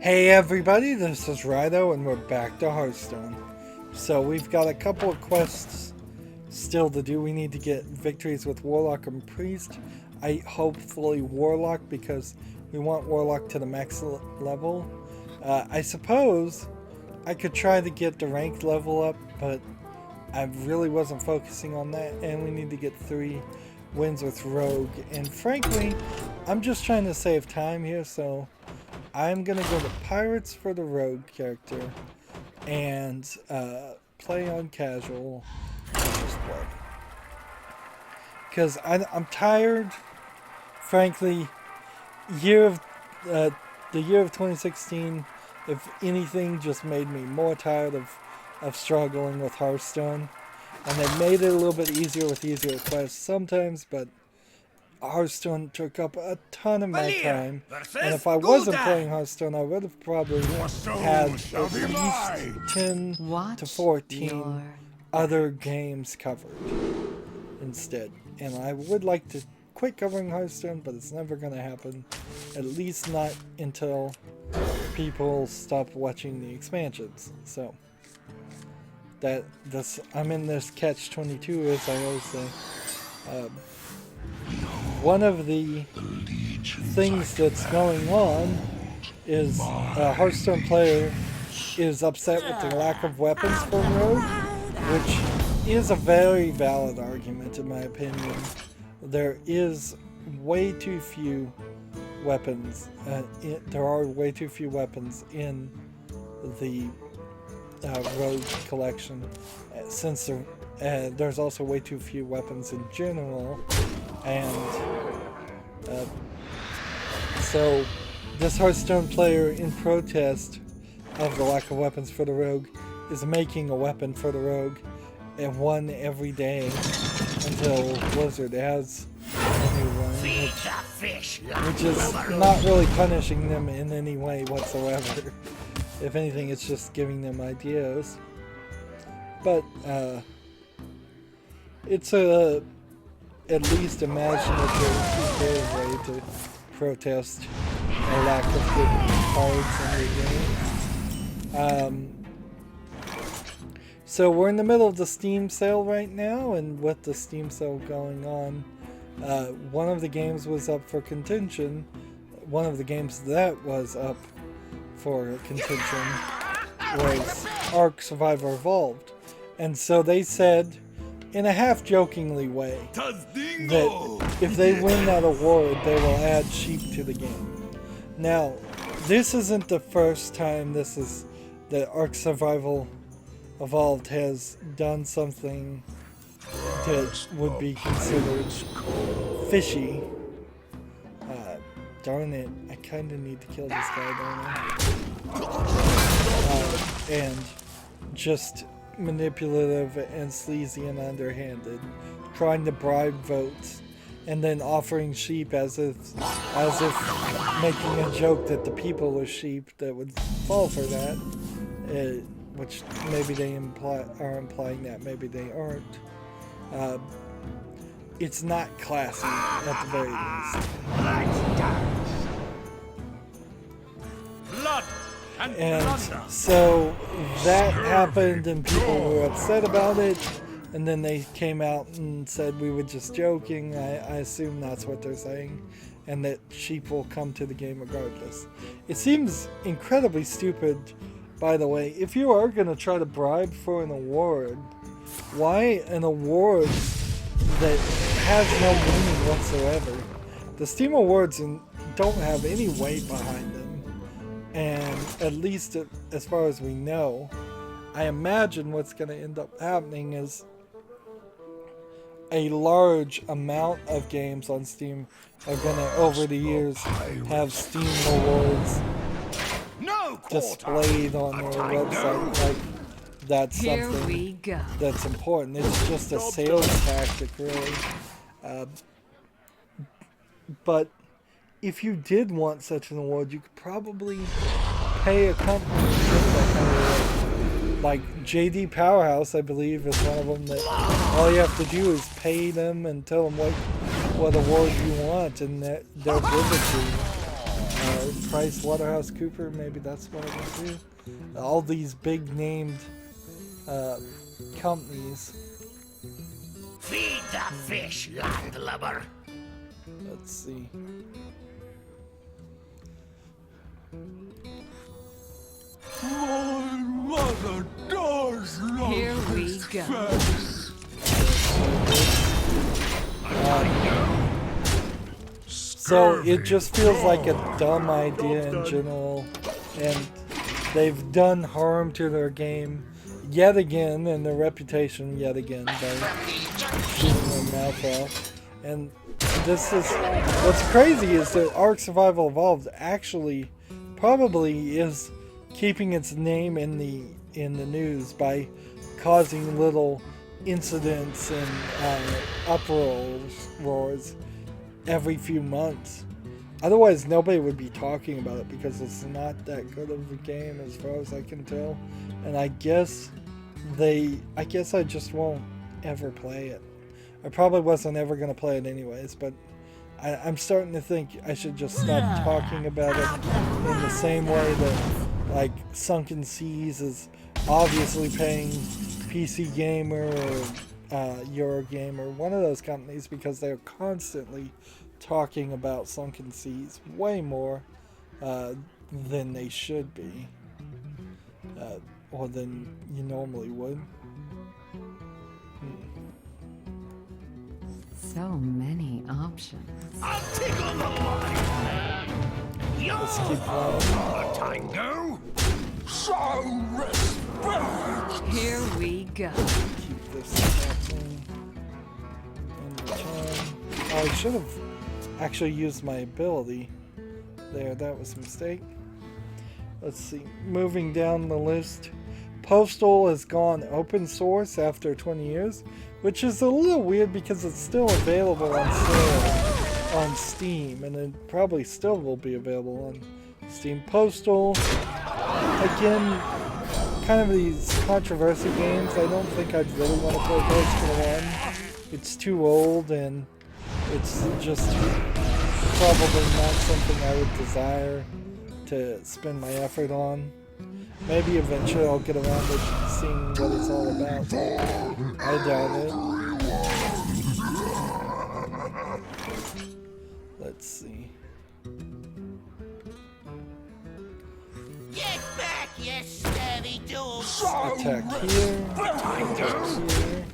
Hey everybody, this is Rydo and we're back to Hearthstone. So we've got a couple of quests still to do. We need to get victories with Warlock and Priest. Hopefully Warlock, because we want Warlock to the max level. I suppose I could try to get the ranked level up, but I really wasn't focusing on that, and we need to get 3 wins with Rogue. And frankly, I'm just trying to save time here, so I'm gonna go to Pirates for the Rogue character and play on casual because I'm tired. Frankly, the year of 2016, if anything, just made me more tired of struggling with Hearthstone, and they made it a little bit easier with easier quests sometimes, but Hearthstone took up a ton of my time, and if I wasn't playing Hearthstone, I would have probably had at least 10 to 14 other games covered instead. And I would like to quit covering Hearthstone, but it's never going to happen, at least not until people stop watching the expansions. So I'm in this catch-22, as I always say. One of the things that's going on is a Hearthstone player is upset with the lack of weapons for Rogue, which is a very valid argument in my opinion. There is way too few weapons. There are way too few weapons in the Rogue collection, since there's also way too few weapons in general. And so this Hearthstone player, in protest of the lack of weapons for the Rogue, is making a weapon for the Rogue, and one every day until Blizzard has a new one, which is not really punishing them in any way whatsoever. If anything, it's just giving them ideas. But it's at least imaginative way to protest a lack of good cards in your game. So we're in the middle of the Steam sale right now, and with the Steam sale going on, one of the games was up for contention. One of the games that was up for contention was Ark Survivor Evolved. And so they said, in a half-jokingly way, that if they win that award, they will add sheep to the game. Now, this isn't the first time that Ark Survival Evolved has done something that would be considered fishy. Darn it, I kinda need to kill this guy, don't I? And just manipulative and sleazy and underhanded, trying to bribe votes, and then offering sheep as if making a joke that the people are sheep that would fall for that, which maybe they are implying that, maybe they aren't. It's not classy at the very least. And so that happened, and people were upset about it, and then they came out and said we were just joking. I assume that's what they're saying, and that sheep will come to the game regardless. It seems incredibly stupid, by the way. If you are going to try to bribe for an award, why an award that has no meaning whatsoever? The Steam Awards don't have any weight behind them. And at least as far as we know, I imagine what's going to end up happening is a large amount of games on Steam are going to, over the years, have Steam Awards displayed on their website. Like, that's something that's important. It's just a sales tactic, really. But if you did want such an award, you could probably pay a company to get that kind of award. Like JD Powerhouse, I believe, is one of them that all you have to do is pay them and tell them what award you want, and they'll give it to you. PricewaterhouseCoopers, maybe that's what it would do. All these big named companies. Feed the fish, landlubber. Let's see. My mother does love Here we go. So it just feels like a dumb idea in general, and they've done harm to their game yet again, and their reputation yet again by shooting their mouth off. And this is what's crazy is that Ark Survival Evolved actually probably is keeping its name in the news by causing little incidents and uproars every few months. Otherwise, nobody would be talking about it because it's not that good of a game as far as I can tell. And I guess I just won't ever play it. I probably wasn't ever going to play it anyways, but I'm starting to think I should just stop talking about it in the same way that, like, Sunken Seas is obviously paying PC Gamer or Eurogamer, one of those companies, because they're constantly talking about Sunken Seas way more than they should be, or than you normally would. So many options. I'll tickle the line. Let's keep playing. Tango. So respect. Here we go. Keep this happening in return. Oh, I should have actually used my ability there. That was a mistake. Let's see. Moving down the list. Postal has gone open source after 20 years, which is a little weird because it's still available on sale on Steam, and it probably still will be available on Steam. Postal, again, kind of these controversy games. I don't think I'd really want to play Postal 1. It's too old, and it's just probably not something I would desire to spend my effort on. Maybe eventually I'll get around to seeing what it's all about. I doubt it. Let's see. Get back, you scurvy dogs. Attack here. Attack here.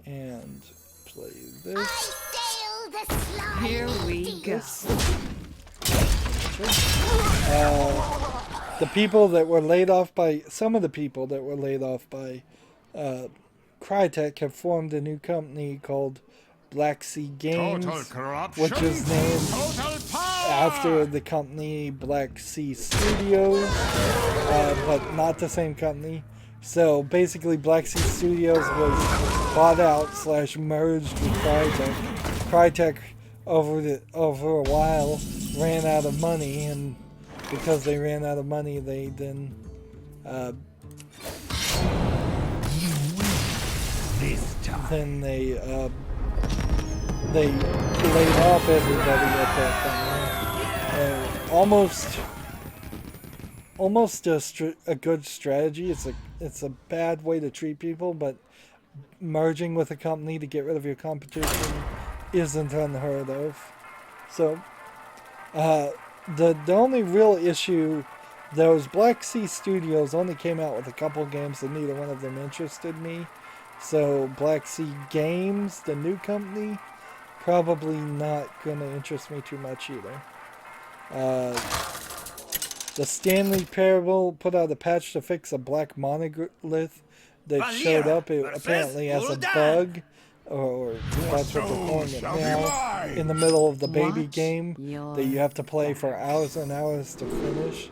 And play this. Here we go. The people that were laid off by, some of the people that were laid off by Crytek have formed a new company called Black Sea Games, which is named after the company Black Sea Studios, but not the same company. So basically Black Sea Studios was bought out / merged with Crytek. Crytek over a while ran out of money, and because they ran out of money, they then they laid off everybody at that company. Almost a good strategy. It's a bad way to treat people, but merging with a company to get rid of your competition isn't unheard of. So the only real issue, those Black Sea Studios only came out with a couple games and neither one of them interested me. So Black Sea Games, the new company, probably not going to interest me too much either. The Stanley Parable put out a patch to fix a black monolith that showed up apparently as a bug, or that's what they're calling it now, in the middle of the baby game that you have to play for hours and hours to finish.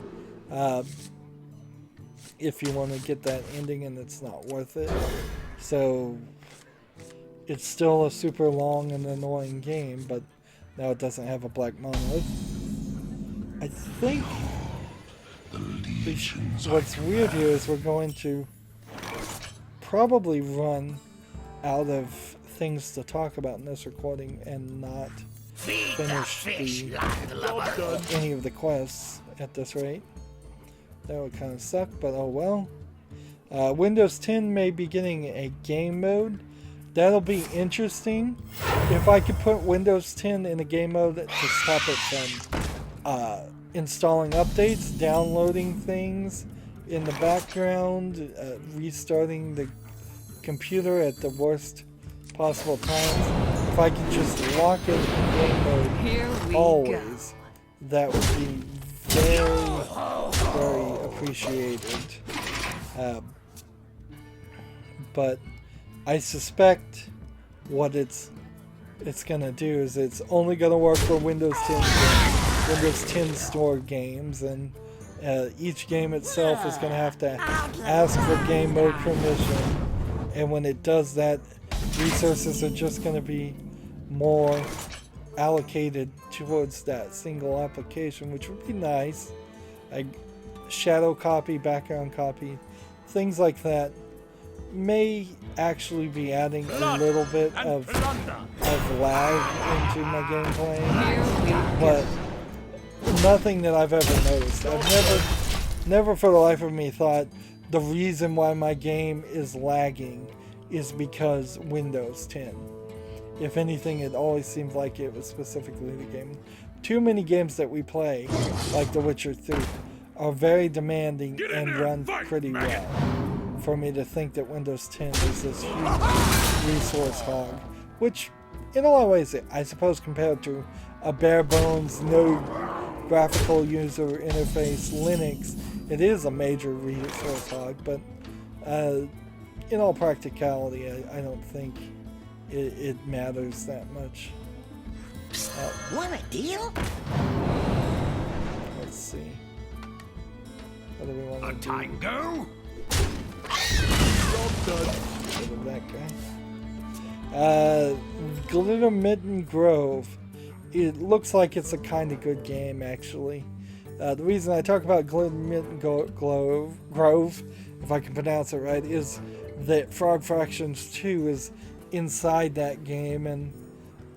If you want to get that ending, and it's not worth it. So it's still a super long and annoying game, but now it doesn't have a black monolith. I think what's weird here is we're going to probably run out of things to talk about in this recording and not Feed the finish fish, the landlubber. any of the quests at this rate. That would kind of suck, but oh well. Windows 10 may be getting a game mode. That'll be interesting. If I could put Windows 10 in a game mode to stop it from installing updates, downloading things in the background, restarting the computer at the worst possible times. If I could just lock it in game mode Here we always, that would be very, very appreciated. But I suspect what it's gonna do is it's only gonna work for Windows 10 store games, and each game itself is gonna have to ask for game mode permission. And when it does that, resources are just gonna be more allocated towards that single application, which would be nice. Like shadow copy, background copy, things like that may actually be adding a little bit of lag into my gameplay, but nothing that I've ever noticed. I've never for the life of me thought the reason why my game is lagging is because Windows 10. If anything, it always seemed like it was specifically the game. Too many games that we play, like The Witcher 3, are very demanding and run pretty well for me to think that Windows 10 is this huge resource hog, which in a lot of ways, I suppose compared to a bare bones, no graphical user interface Linux, it is a major resource hog, but in all practicality, I don't think it matters that much. Want a deal? Let's see. What do we want A to do? tango? Rid of that guy. Glitter Mitten Grove. It looks like it's a kind of good game, actually. The reason I talk about Glitter Mitten Grove, if I can pronounce it right, is that Frog Fractions 2 is inside that game, and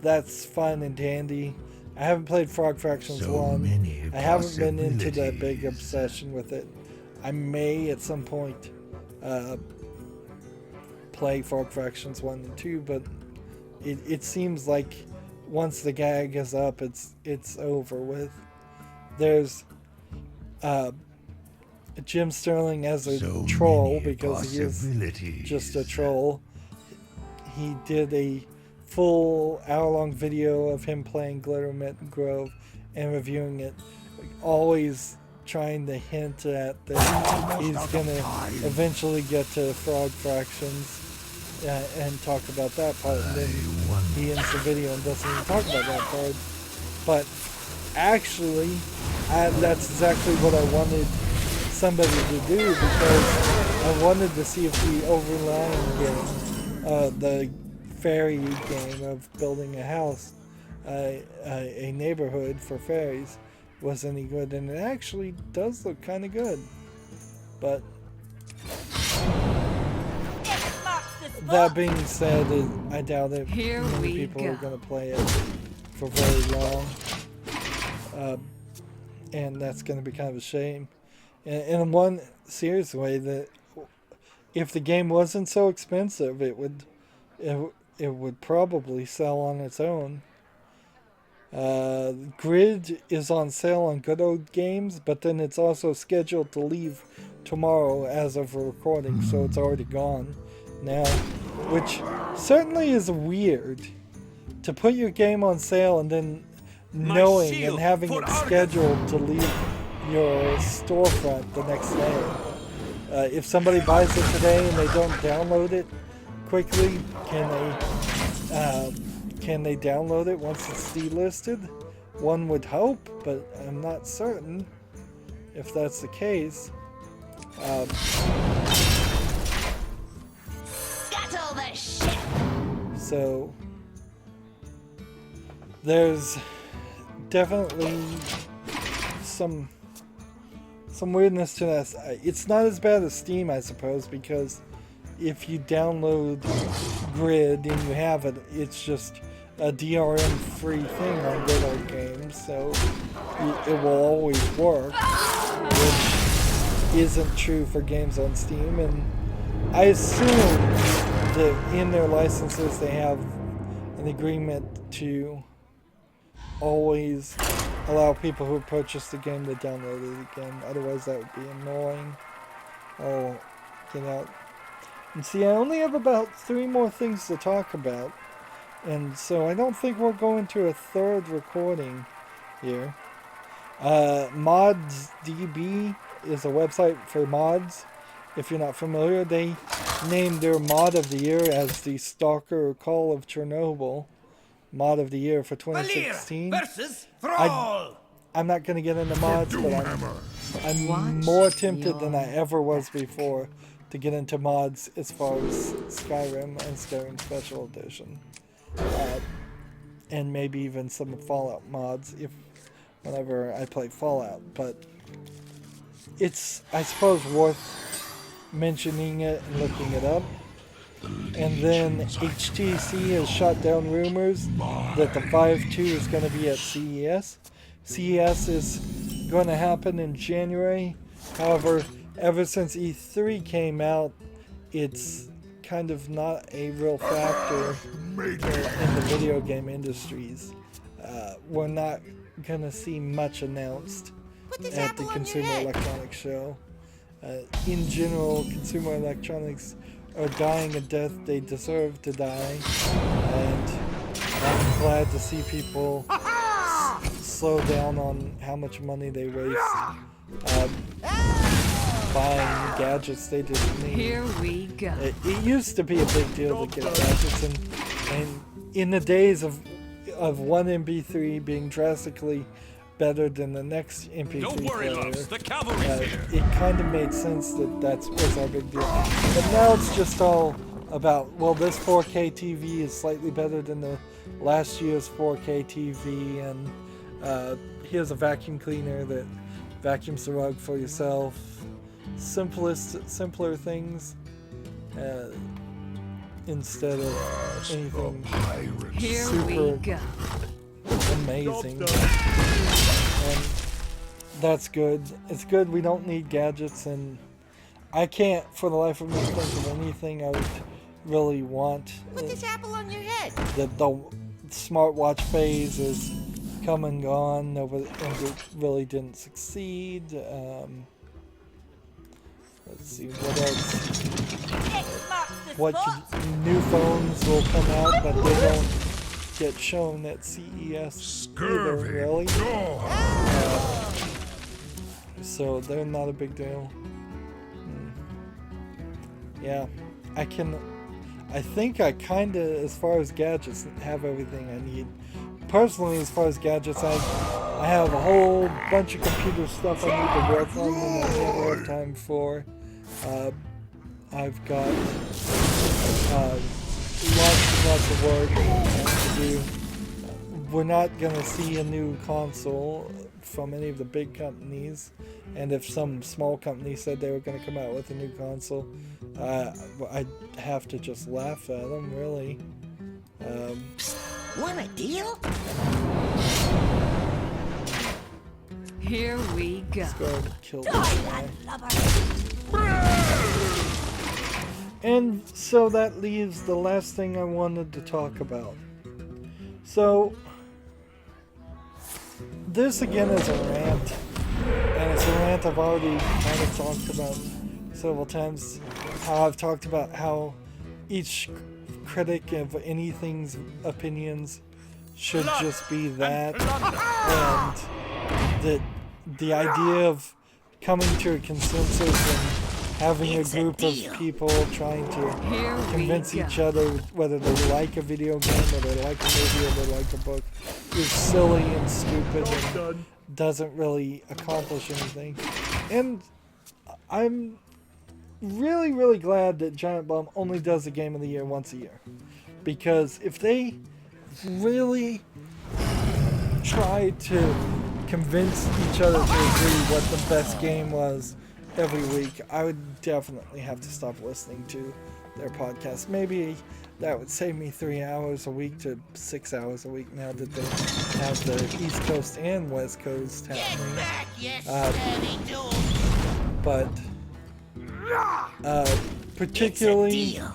that's fun and dandy. I haven't played Frog Fractions 1. I haven't been into that big obsession with it. I may at some point play Frog Fractions 1 and 2, but it seems like once the gag is up, it's over with. There's Jim Sterling as a troll, because he is just a troll. He did a full hour-long video of him playing Glitter Mitten Grove and reviewing it, always trying to hint at that he's gonna eventually get to Frog Fractions and talk about that part, and then he ends the video and doesn't even talk about that part. But actually, that's exactly what I wanted somebody to do, because I wanted to see if the overlying game, the fairy game of building a house, a neighborhood for fairies, was any good, and it actually does look kind of good. But that being said, I doubt that many people are going to play it for very long, and that's going to be kind of a shame. In one serious way, that if the game wasn't so expensive, it would probably sell on its own. Grid is on sale on Good Old Games, but then it's also scheduled to leave tomorrow as of recording, so it's already gone now, which certainly is weird to put your game on sale and then knowing and having it scheduled to leave your storefront the next day. If somebody buys it today and they don't download it quickly, can they download it once it's delisted? One would hope, but I'm not certain if that's the case. Scuttle the ship! So there's definitely some weirdness to this. It's not as bad as Steam, I suppose, because if you download Grid and you have it, it's just a DRM-free thing on good old games, so it will always work, which isn't true for games on Steam. And I assume that in their licenses they have an agreement to always allow people who purchase the game to download it again. Otherwise that would be annoying. Oh, get out. And see, I only have about 3 more things to talk about. And so I don't think we'll go into a third recording here. ModsDB is a website for mods. If you're not familiar, they named their mod of the year as the Stalker Call of Chernobyl mod of the year for 2016. Versus Thrall. I'm not going to get into mods, but I'm more tempted than I ever was before to get into mods as far as Skyrim and Skyrim Special Edition. And maybe even some Fallout mods whenever I play Fallout. But it's, I suppose, worth mentioning it and looking it up. And then HTC has shot down rumors that the 5.2 is going to be at CES. CES is going to happen in January. However, ever since E3 came out, it's kind of not a real factor in the video game industries. We're not going to see much announced at the Consumer Electronics Show. In general, consumer electronics are dying a death they deserve to die, and I'm glad to see people slow down on how much money they waste buying gadgets they didn't need. Here we go. It used to be a big deal to get gadgets, and in the days of one MP3 being drastically better than the next MP3 Don't worry, player, loves. The cavalry's here. it kind of made sense that was our big deal. But now it's just all about, well, this 4K TV is slightly better than the last year's 4K TV, and here's a vacuum cleaner that vacuums the rug for yourself. Simpler things instead of anything Here super we go. amazing. And that's good. It's good we don't need gadgets, and I can't for the life of me think of anything I would really want. Put this apple on your head. The smartwatch phase is come and gone, and it really didn't succeed. Let's see, what else? New phones will come out, but they don't get shown at CES either, really. So they're not a big deal. Yeah, I think I kinda, as far as gadgets, have everything I need. Personally, as far as gadgets, I have a whole bunch of computer stuff I need to work on and I never have time for. I've got lots of work to do. We're not gonna see a new console from any of the big companies, and if some small company said they were gonna come out with a new console, I'd have to just laugh at them, really. Want a deal? Here we go. Let's go ahead and kill this guy. And so that leaves the last thing I wanted to talk about. So, this again is a rant, and it's a rant I've already kind of talked about several times. How I've talked about how each critic of anything's opinions should just be that, and that the idea of coming to a consensus and having a group of people trying to convince each other whether they like a video game or they like a movie or they like a book is silly and stupid and doesn't really accomplish anything. And I'm really, really glad that Giant Bomb only does a Game of the Year once a year. Because if they really tried to convince each other to agree what the best game was every week, I would definitely have to stop listening to their podcast. Maybe that would save me 3 hours a week to 6 hours a week now that they have the East Coast and West Coast Get happening. back, you steady dude. But It's a particularly deal.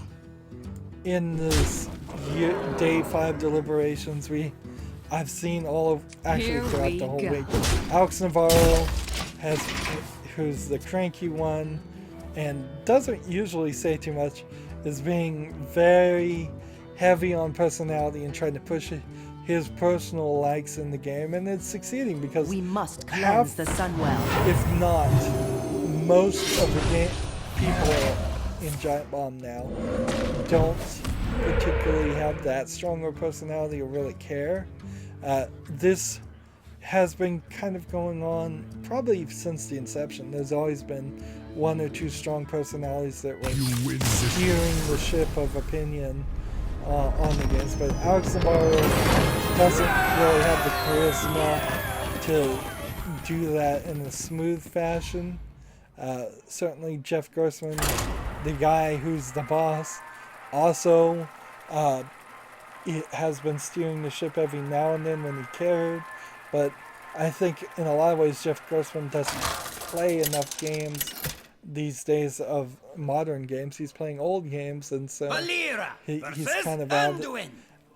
in this day 5 deliberations, I've seen all of actually Here throughout we the whole go. week. Alex Navarro who's the cranky one and doesn't usually say too much, is being very heavy on personality and trying to push his personal likes in the game, and it's succeeding because We must half, cleanse the Sunwell. if not most of the game people in Giant Bomb now don't particularly have that strong of a personality or really care. This has been kind of going on probably since the inception. There's always been one or two strong personalities that were steering the ship of opinion on the games, but Alex Navarro doesn't really have the charisma to do that in a smooth fashion. Certainly Jeff Gersman, the guy who's the boss, also has been steering the ship every now and then when he cared, but I think in a lot of ways Jeff Gersman doesn't play enough games these days of modern games. He's playing old games, and so he's kind of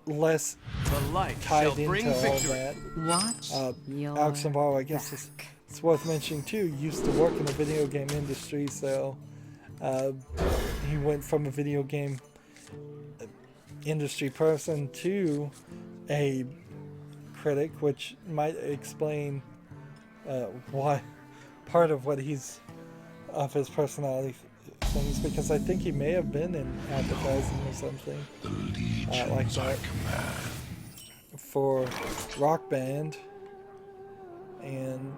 less The light tied shall bring into all victory. that. Watch your Alex Navarro, I guess back. it's worth mentioning too, used to work in the video game industry, so he went from a video game industry person to a critic, which might explain why part of what he's of his personality things, because I think he may have been in advertising or something like that for Rock Band, and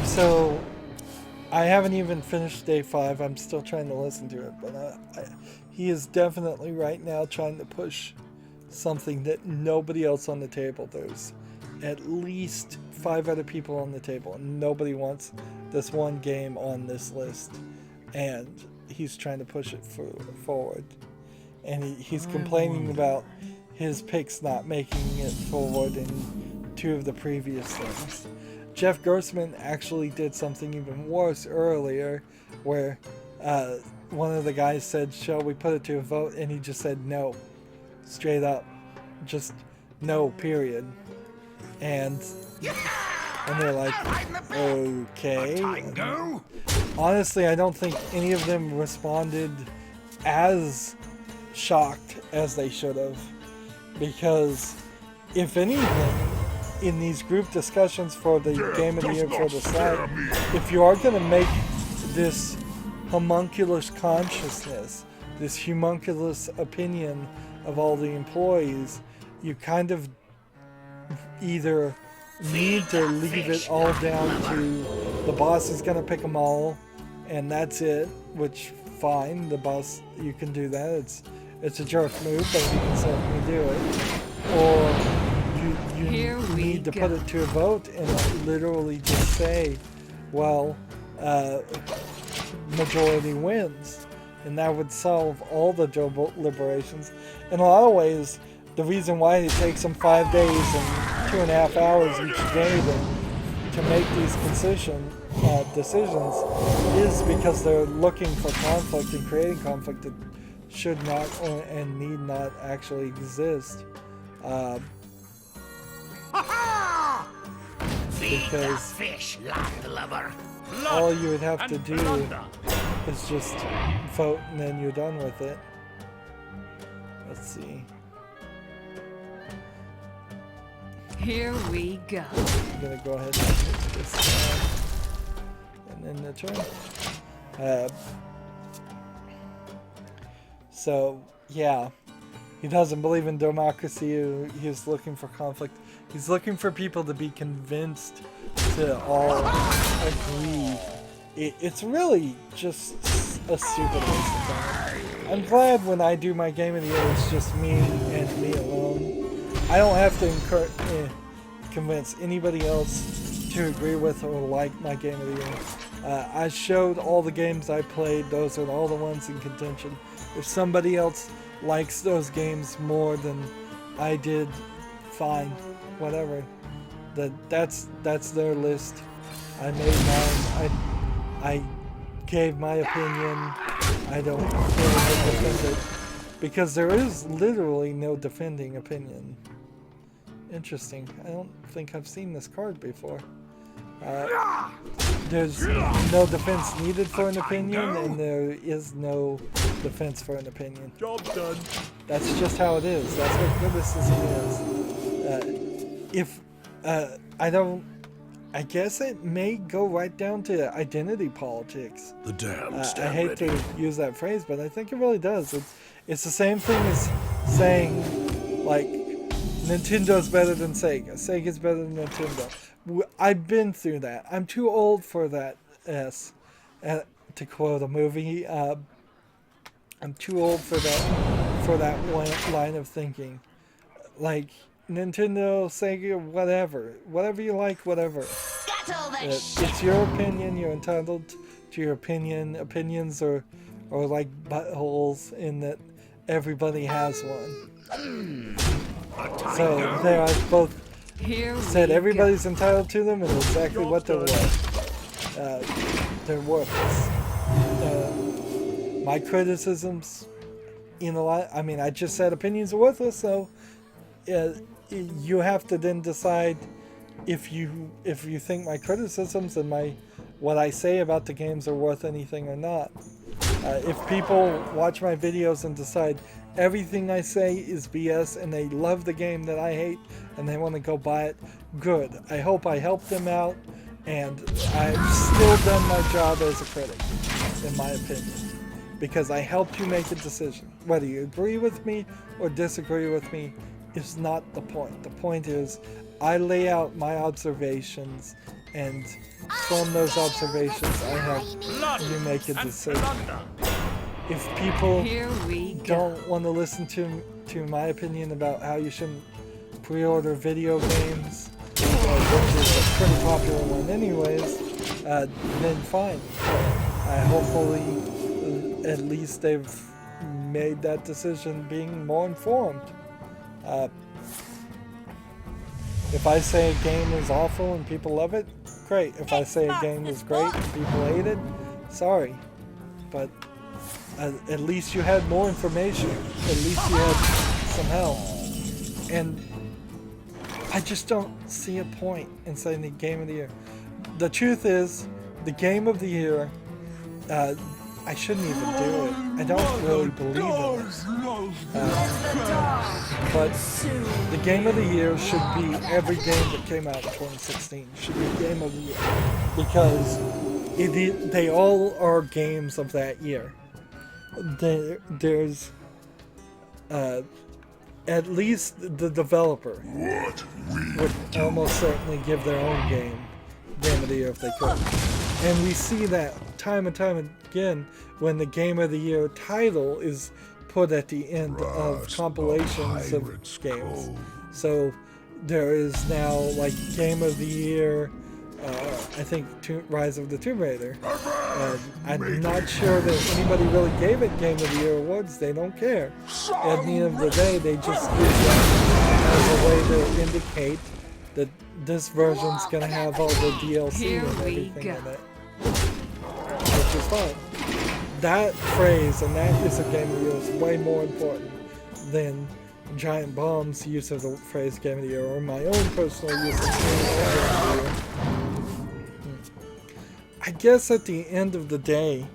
so I haven't even finished day 5. I'm still trying to listen to it, but he is definitely right now trying to push something that nobody else on the table. There's at least 5 other people on the table, and nobody wants this one game on this list, and he's trying to push it forward. And he's complaining about his picks not making it forward in 2 of the previous things. Jeff Gersman actually did something even worse earlier, where one of the guys said, "Shall we put it to a vote?" And he just said no, straight up, just no, period. And they're like, okay. Honestly, I don't think any of them responded as shocked as they should have, because if anything, in these group discussions for the Game of the Year for the site, if you are going to make this homunculus consciousness, this homunculus opinion of all the employees, you kind of either need to leave it all down to the boss is going to pick them all and that's it, which fine, the boss, you can do that, it's a jerk move, but you can certainly do it, or you need to put it to a vote and literally just say, well, majority wins, and that would solve all the deliberations. In a lot of ways, the reason why it takes them 5 days and 2.5 hours each day to make these decisions is because they're looking for conflict and creating conflict that should not and need not actually exist. Because all you would have to do is just vote and then you're done with it. Let's see. Here we go. I'm gonna go ahead and hit this and then the turn. So yeah, he doesn't believe in democracy. He's looking for conflict. He's looking for people to be convinced to all agree. It's really just a stupid waste of time. I'm glad when I do my Game of the Year, it's just me and me alone. I don't have to convince anybody else to agree with or like my Game of the Year. I showed all the games I played. Those are all the ones in contention. If somebody else likes those games more than I did, fine, whatever. That's their list. I made mine. I gave my opinion. I don't really defend it because there is literally no defending opinion. Interesting. I don't think I've seen this card before. There's no defense needed for an opinion, and there is no defense for an opinion. Job done. That's just how it is. That's what criticism is. I guess it may go right down to identity politics. The damn I hate to use that phrase, but I think it really does. It's the same thing as saying, like, Nintendo's better than Sega. Sega's better than Nintendo. I've been through that. I'm too old for that, to quote a movie. I'm too old for that line of thinking. Like, Nintendo, Sega, whatever you like, whatever. It's your opinion. You're entitled to your opinion. Opinions are like buttholes in that everybody has one. So there, I've both said everybody's entitled to them and exactly what they're worth. They're worthless. My criticisms, I just said opinions are worthless, so you have to then decide if you think my criticisms and what I say about the games are worth anything or not. If people watch my videos and decide everything I say is BS and they love the game that I hate and they want to go buy it, good. I hope I helped them out, and I've still done my job as a critic, in my opinion, because I helped you make a decision. Whether you agree with me or disagree with me is not the point. The point is I lay out my observations, and from those observations I help you make a decision. If people don't want to listen to my opinion about how you shouldn't pre-order video games, which is a pretty popular one anyways, then fine. Hopefully at least they've made that decision being more informed. If I say a game is awful and people love it, great. If I say a game is great and people hate it, sorry. But at least you had more information. At least you had some help. And I just don't see a point in saying the game of the year. The truth is, the game of the year, I shouldn't even do it. I don't really believe in it. But the game of the year should be every game that came out in 2016. Should be game of the year. Because they all are games of that year. There's at least the developer would almost certainly give their own game of the year if they could. And we see that time and time again when the game of the year title is put at the end of compilations of games. So there is now like game of the year, I think Rise of the Tomb Raider. I'm not sure that anybody really gave it Game of the Year awards. They don't care. At the end of the day, they just use that as a way to indicate that this version's going to have all the DLC and everything in it. Which is fine. That phrase, and that is a Game of the Year, is way more important than Giant Bomb's use of the phrase Game of the Year, or my own personal use of Game of the Year. I guess at the end of the day,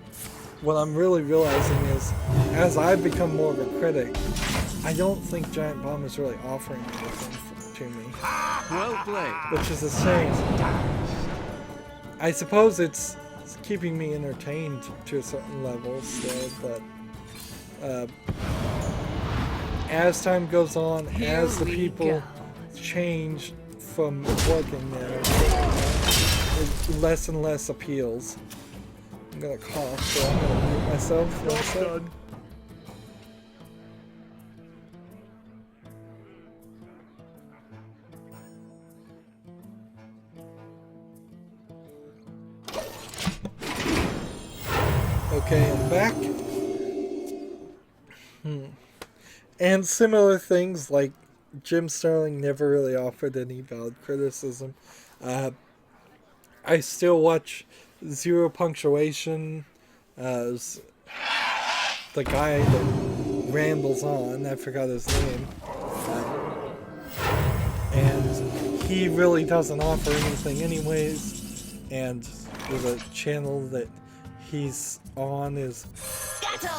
what I'm really realizing is, as I've become more of a critic, I don't think Giant Bomb is really offering anything to me. Well played. Which is a shame. I suppose it's keeping me entertained to a certain level still, but as time goes on, as the people change from working there, less and less appeals. I'm gonna cough, so I'm gonna mute myself. One sec. Okay, I'm back. And similar things like Jim Sterling never really offered any valid criticism. I still watch Zero Punctuation. The guy that rambles on, I forgot his name. And he really doesn't offer anything anyways. And the channel that he's on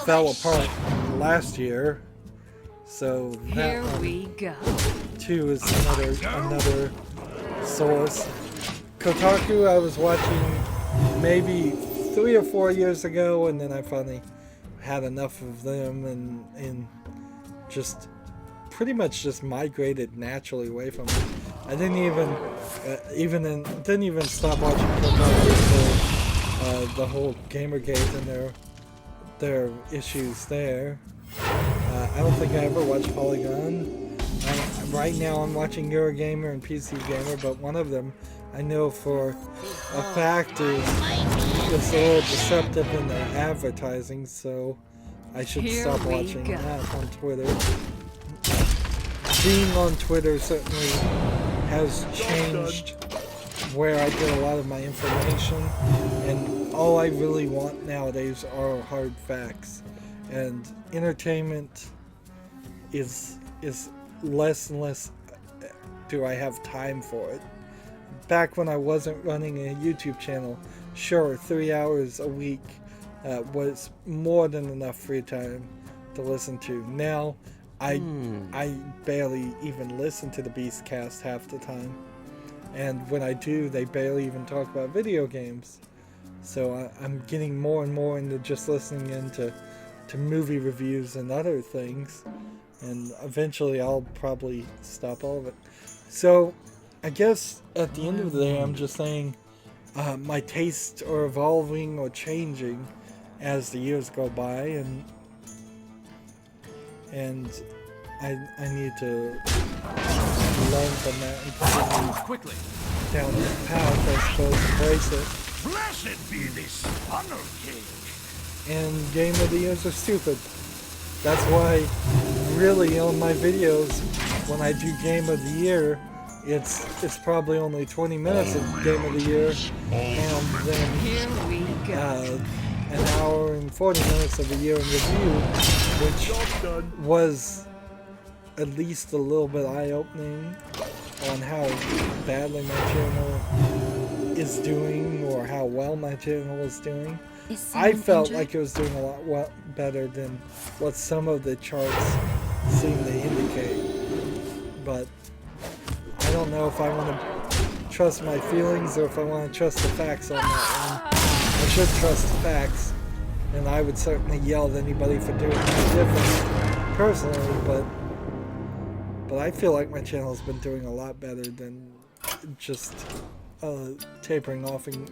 fell apart last year. So that Here we go. too is another source. Kotaku I was watching maybe 3 or 4 years ago, and then I finally had enough of them and just pretty much just migrated naturally away from them. I didn't even stop watching Kotaku for the whole Gamergate and their issues there. I don't think I ever watched Polygon. Right now I'm watching Eurogamer and PC Gamer, but one of them I know for a fact is a little deceptive in their advertising, so I should stop watching that on Twitter. Being on Twitter certainly has changed where I get a lot of my information, and all I really want nowadays are hard facts. And entertainment is less and less do I have time for it. Back when I wasn't running a YouTube channel, sure, 3 hours a week was more than enough free time to listen to. Now, I barely even listen to the Beastcast half the time. And when I do, they barely even talk about video games. So I'm getting more and more into just listening into movie reviews and other things, and eventually I'll probably stop all of it. So I guess at the end of the day, I'm just saying my tastes are evolving or changing as the years go by, and I need to learn from that and continue Quickly. down that path, I suppose, embrace it. Blessed be this funnel cake. And Game of the Years are stupid. That's why, really, on my videos, when I do Game of the Year, it's probably only 20 minutes of Game of the Year, and then Here we go. an hour and 40 minutes of a year in review, which was at least a little bit eye-opening on how badly my channel is doing, or how well my channel is doing. I felt like it was doing a lot better than what some of the charts seem to indicate. But I don't know if I want to trust my feelings or if I want to trust the facts on that one. I should trust the facts, and I would certainly yell at anybody for doing anything different personally, but I feel like my channel's been doing a lot better than just tapering off and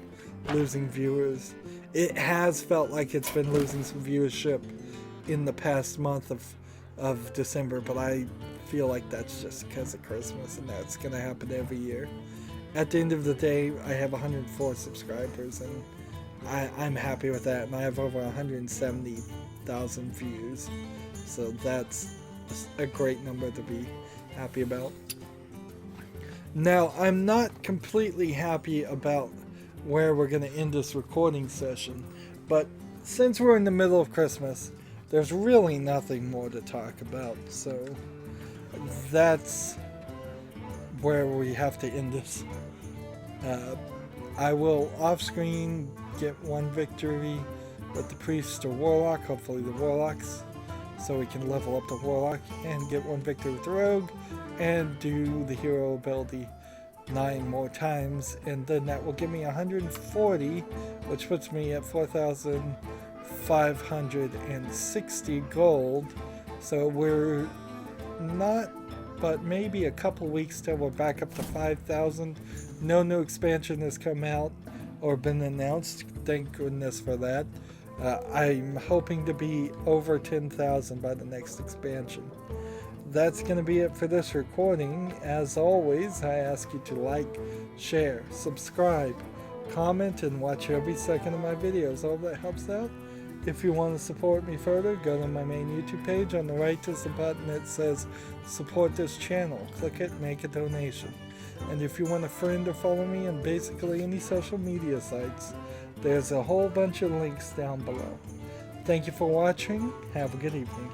losing viewers. It has felt like it's been losing some viewership in the past month of December, but I feel like that's just because of Christmas, and that's going to happen every year. At the end of the day, I have 104 subscribers, and I'm happy with that, and I have over 170,000 views, so that's a great number to be happy about. Now, I'm not completely happy about where we're going to end this recording session, but since we're in the middle of Christmas, there's really nothing more to talk about, so that's where we have to end this. I will off-screen get one victory with the priest or warlock, hopefully the warlocks, so we can level up the warlock, and get one victory with the rogue, and do the hero ability 9 more times, and then that will give me 140, which puts me at 4,560 gold. So we're not, but maybe a couple weeks till we're back up to 5,000. No new expansion has come out or been announced, thank goodness for that. I'm hoping to be over 10,000 by the next expansion. That's going to be it for this recording. As always, I ask you to like, share, subscribe, comment, and watch every second of my videos. All that helps out If you want to support me further, go to my main YouTube page. On the right there's a button that says support this channel. Click it, make a donation. And if you want to friend or follow me on basically any social media sites, there's a whole bunch of links down below. Thank you for watching. Have a good evening.